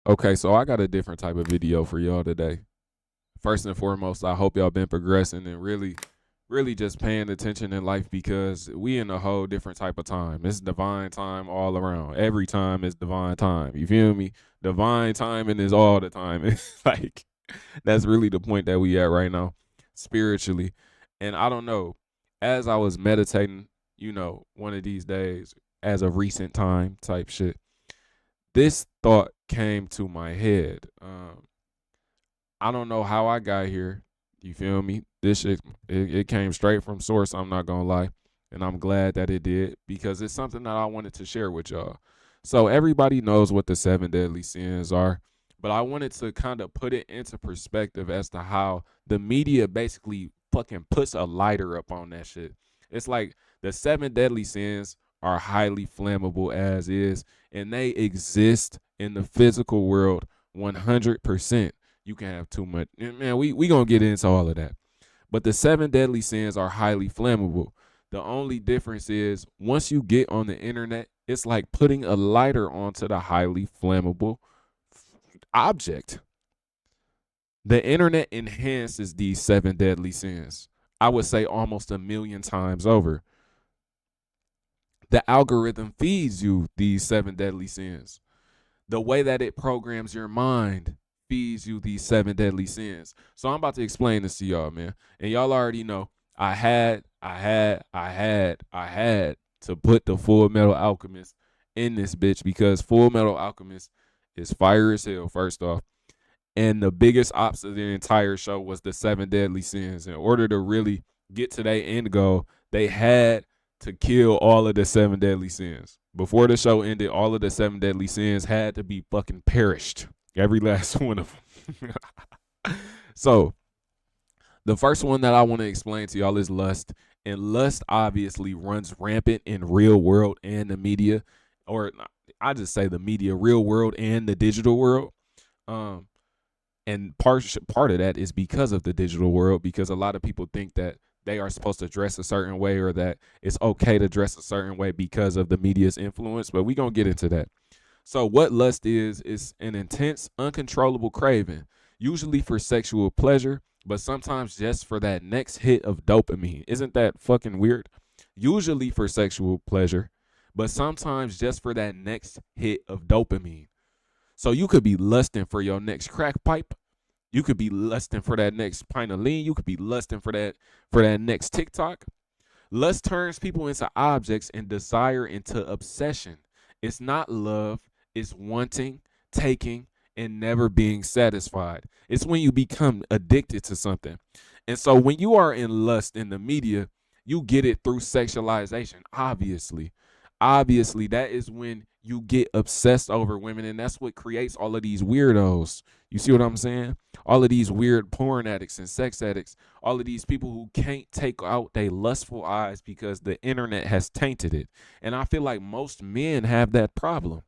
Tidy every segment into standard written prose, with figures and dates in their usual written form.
Okay, so I got a different type of video for y'all today. First and foremost, I hope y'all been progressing and really just paying attention in life because we in a whole different type of time. It's divine time all around. Every time is divine time. You feel me? Divine timing is all the time. It's like that's really the point that we at right now, spiritually. And I don't know. As I was meditating, one of these days, as of recent time type shit, this thought came to my head. I don't know how I got here. You feel me? This shit, it came straight from source. I'm not gonna lie, and I'm glad that it did because it's something that I wanted to share with y'all. So everybody knows what the seven deadly sins are, but I wanted to kind of put it into perspective as to how the media basically fucking puts a lighter up on that shit. It's like the seven deadly sins are highly flammable as is, and they exist in the physical world 100%. You can have too much. Man, we gonna get into all of that. But the seven deadly sins are highly flammable. The only difference is once you get on the internet, it's like putting a lighter onto the highly flammable object. The internet enhances these seven deadly sins. I would say almost a million times over. The algorithm feeds you these seven deadly sins. The way that it programs your mind feeds you these seven deadly sins. So I'm about to explain this to y'all, man. And y'all already know I had to put the Full Metal Alchemist in this bitch because Full Metal Alchemist is fire as hell, first off. And the biggest ops of the entire show was the seven deadly sins. In order to really get to their end goal, they had to kill all of the seven deadly sins. Before the show ended, all of the seven deadly sins had to be fucking perished. Every last one of them. So, the first one that I want to explain to y'all is lust. And lust obviously runs rampant in real world and the media, or I just say the media, real world and the digital world. Um, and part of that is because of the digital world, because a lot of people think that they are supposed to dress a certain way or that it's okay to dress a certain way because of the media's influence, but we gonna get into that. So what lust is an intense uncontrollable craving, usually for sexual pleasure, but sometimes just for that next hit of dopamine. Isn't that fucking weird? Usually for sexual pleasure, but sometimes just for that next hit of dopamine. So you could be lusting for your next crack pipe. You could be lusting for that next pint of lean. You could be lusting for that next TikTok. Lust turns people into objects and desire into obsession. It's not love, it's wanting, taking, and never being satisfied. It's when you become addicted to something. And so when you are in lust in the media, you get it through sexualization, obviously. Obviously, that is when you get obsessed over women, and that's what creates all of these weirdos. You see what I'm saying? All of these weird porn addicts and sex addicts, all of these people who can't take out their lustful eyes because the internet has tainted it. And I feel like most men have that problem.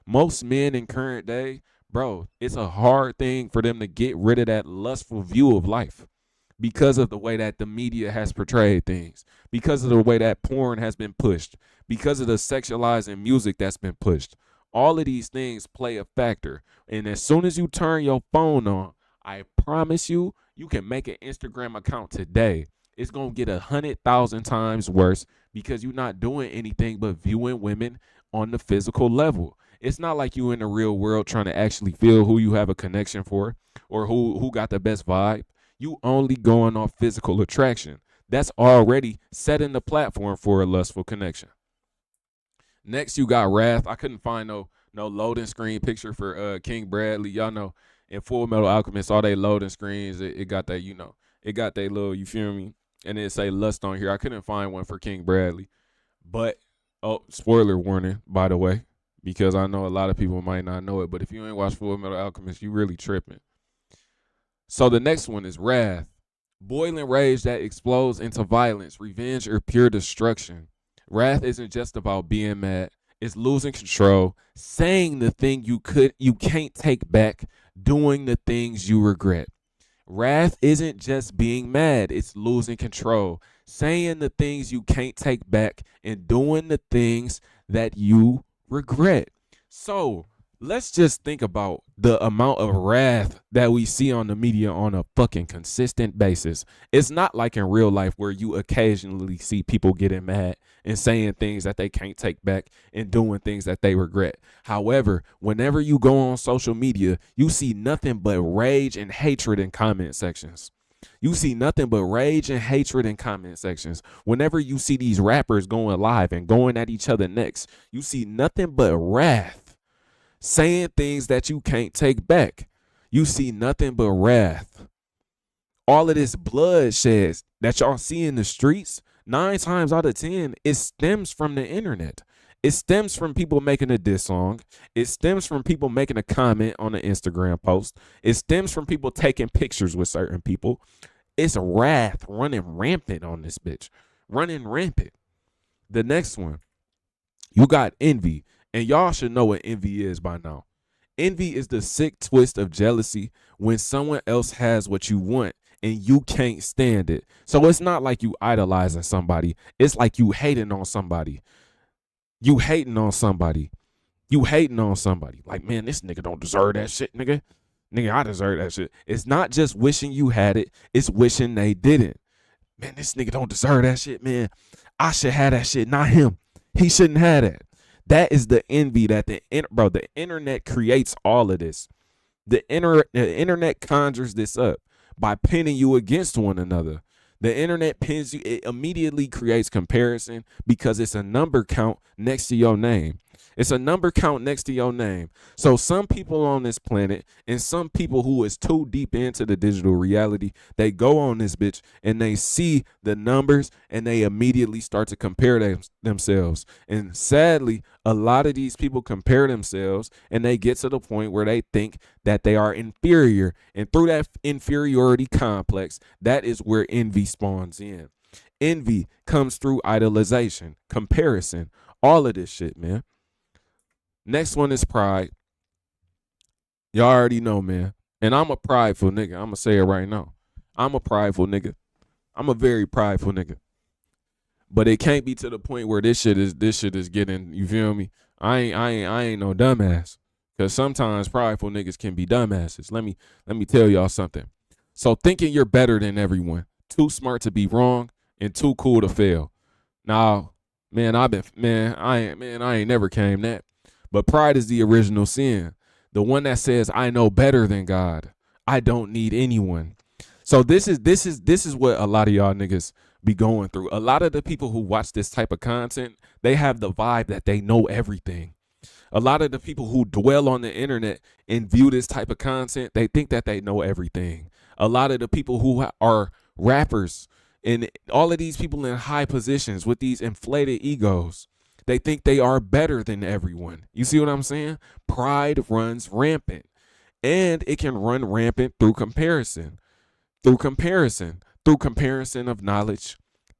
Most men in current day, bro, it's a hard thing for them to get rid of that lustful view of life because of the way that the media has portrayed things, because of the way that porn has been pushed, because of the sexualizing music that's been pushed. All of these things play a factor. And as soon as you turn your phone on, I promise you, you can make an Instagram account today. It's going to get 100,000 times worse because you're not doing anything but viewing women on the physical level. It's not like you in the real world trying to actually feel who you have a connection for or who got the best vibe. You only going off physical attraction. That's already setting the platform for a lustful connection. Next, you got Wrath. I couldn't find no loading screen picture for King Bradley. Y'all know in Full Metal Alchemist, all they loading screens, it got that, it got that little, you feel me? And it say lust on here. I couldn't find one for King Bradley. But oh, spoiler warning, by the way, because I know a lot of people might not know it. But if you ain't watched Full Metal Alchemist, you really tripping. So the next one is Wrath. Boiling rage that explodes into violence, revenge, or pure destruction. Wrath isn't just about being mad. It's losing control, saying the thing you can't take back, doing the things you regret. Wrath isn't just being mad, it's losing control, saying the things you can't take back, and doing the things that you regret. So, let's just think about the amount of wrath that we see on the media on a fucking consistent basis. It's not like in real life where you occasionally see people getting mad and saying things that they can't take back and doing things that they regret. However, whenever you go on social media, you see nothing but rage and hatred in comment sections. You see nothing but rage and hatred in comment sections. Whenever you see these rappers going live and going at each other next, you see nothing but wrath, saying things that you can't take back. You see nothing but wrath. All of this bloodshed that y'all see in the streets, 9 times out of 10, it stems from the internet. It stems from people making a diss song. It stems from people making a comment on an Instagram post. It stems from people taking pictures with certain people. It's wrath running rampant on this bitch. Running rampant. The next one, you got envy. And y'all should know what envy is by now. Envy is the sick twist of jealousy when someone else has what you want and you can't stand it. So it's not like you idolizing somebody. It's like you hating on somebody. You hating on somebody. You hating on somebody. Like, man, this nigga don't deserve that shit, nigga. Nigga, I deserve that shit. It's not just wishing you had it. It's wishing they didn't. Man, this nigga don't deserve that shit, man. I should have that shit, not him. He shouldn't have that. That is the envy that the internet creates all of this. The internet conjures this up by pinning you against one another. The internet pins you, it immediately creates comparison because it's a number count next to your name. It's a number count next to your name. So some people on this planet and some people who is too deep into the digital reality, they go on this bitch and they see the numbers and they immediately start to compare themselves. And sadly, a lot of these people compare themselves and they get to the point where they think that they are inferior. And through that inferiority complex, that is where envy spawns in. Envy comes through idolization, comparison, all of this shit, man. Next one is pride. Y'all already know, man. And I'm a prideful nigga. I'm going to say it right now. I'm a prideful nigga. I'm a very prideful nigga. But it can't be to the point where this shit is getting, you feel me? I ain't no dumbass. Cause sometimes prideful niggas can be dumbasses. Let me tell y'all something. So thinking you're better than everyone, too smart to be wrong, and too cool to fail. Now, man, I ain't never came that. But pride is the original sin. The one that says, I know better than God. I don't need anyone. So this is what a lot of y'all niggas be going through. A lot of the people who watch this type of content, they have the vibe that they know everything. A lot of the people who dwell on the internet and view this type of content, they think that they know everything. A lot of the people who are rappers and all of these people in high positions with these inflated egos, they think they are better than everyone. You see what I'm saying? Pride runs rampant. And it can run rampant through comparison. Through comparison. Through comparison of knowledge.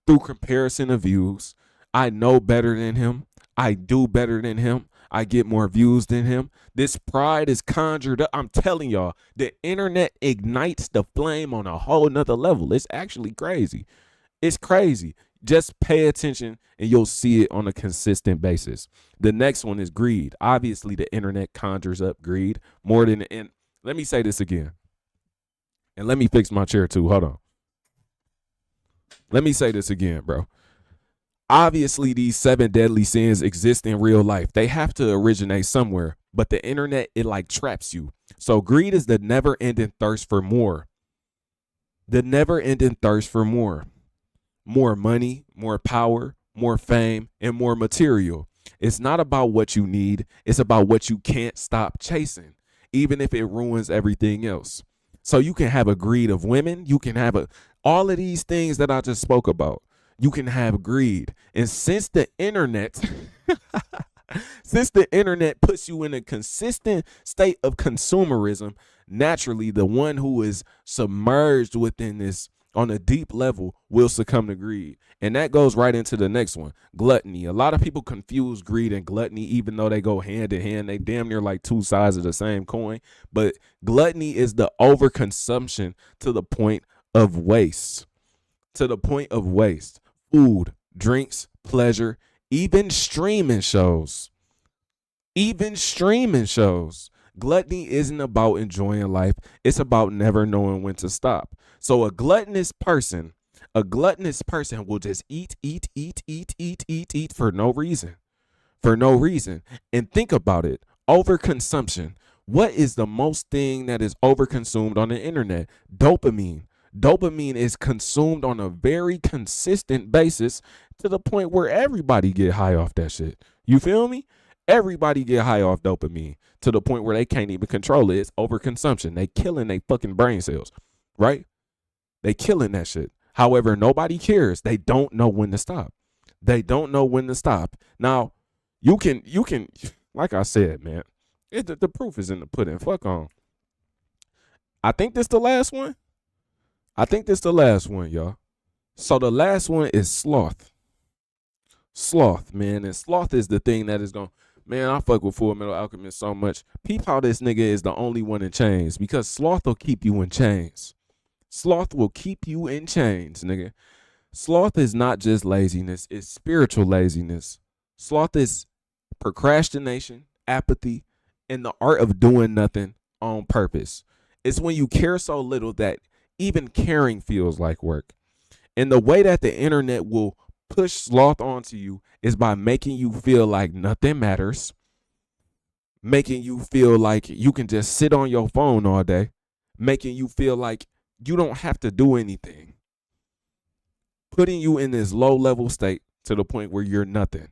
Through comparison of views. I know better than him. I do better than him. I get more views than him. This pride is conjured up. I'm telling y'all, the internet ignites the flame on a whole nother level. It's actually crazy. It's crazy. Just pay attention and you'll see it on a consistent basis. The next one is greed. Obviously, the internet conjures up greed more than, and let me say this again. And let me fix my chair too. Hold on. Let me say this again, bro. Obviously, these 7 deadly sins exist in real life. They have to originate somewhere, but the internet, it like traps you. So greed is the never ending thirst for more. The never ending thirst for more. More money, more power, more fame, and more material. It's not about what you need. It's about what you can't stop chasing, even if it ruins everything else. So you can have a greed of women. You can have all of these things that I just spoke about. You can have greed. And since the internet, since the internet puts you in a consistent state of consumerism, naturally the one who is submerged within this on a deep level will succumb to greed. And that goes right into the next one, gluttony. A lot of people confuse greed and gluttony, even though they go hand in hand. They damn near like two sides of the same coin. But gluttony is the overconsumption to the point of waste. To the point of waste. Food, drinks, pleasure, even streaming shows. even streaming shows. Gluttony isn't about enjoying life, it's about never knowing when to stop. So a gluttonous person will just eat for no reason. For no reason. And think about it. Overconsumption. What is the most thing that is overconsumed on the internet? Dopamine. Dopamine is consumed on a very consistent basis to the point where everybody get high off that shit. You feel me? Everybody get high off dopamine to the point where they can't even control it. It's overconsumption. They killing they fucking brain cells, right? They killing that shit. However, nobody cares. They don't know when to stop. They don't know when to stop. Now, you can, like I said, man, the proof is in the pudding. Fuck on. I think this the last one. Y'all. So the last one is sloth. Sloth, man. And sloth is the thing that is going, man, I fuck with Full Metal Alchemist so much. Peep how this nigga is the only one in chains, because sloth will keep you in chains. Sloth will keep you in chains, nigga. Sloth is not just laziness, it's spiritual laziness. Sloth is procrastination, apathy, and the art of doing nothing on purpose. It's when you care so little that even caring feels like work. And the way that the internet will push sloth onto you is by making you feel like nothing matters, making you feel like you can just sit on your phone all day, making you feel like you don't have to do anything, putting you in this low level state to the point where you're nothing.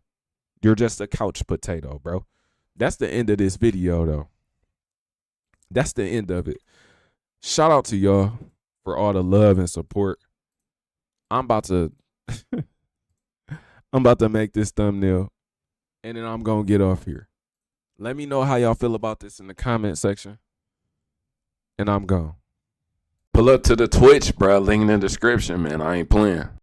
You're just a couch potato, bro. That's the end of this video, though. That's the end of it. Shout out to y'all for all the love and support. I'm about to make this thumbnail, and then I'm gonna get off here. Let me know how y'all feel about this in the comment section, and I'm gone. Pull up to the Twitch, bro. Link in the description, man. I ain't playing.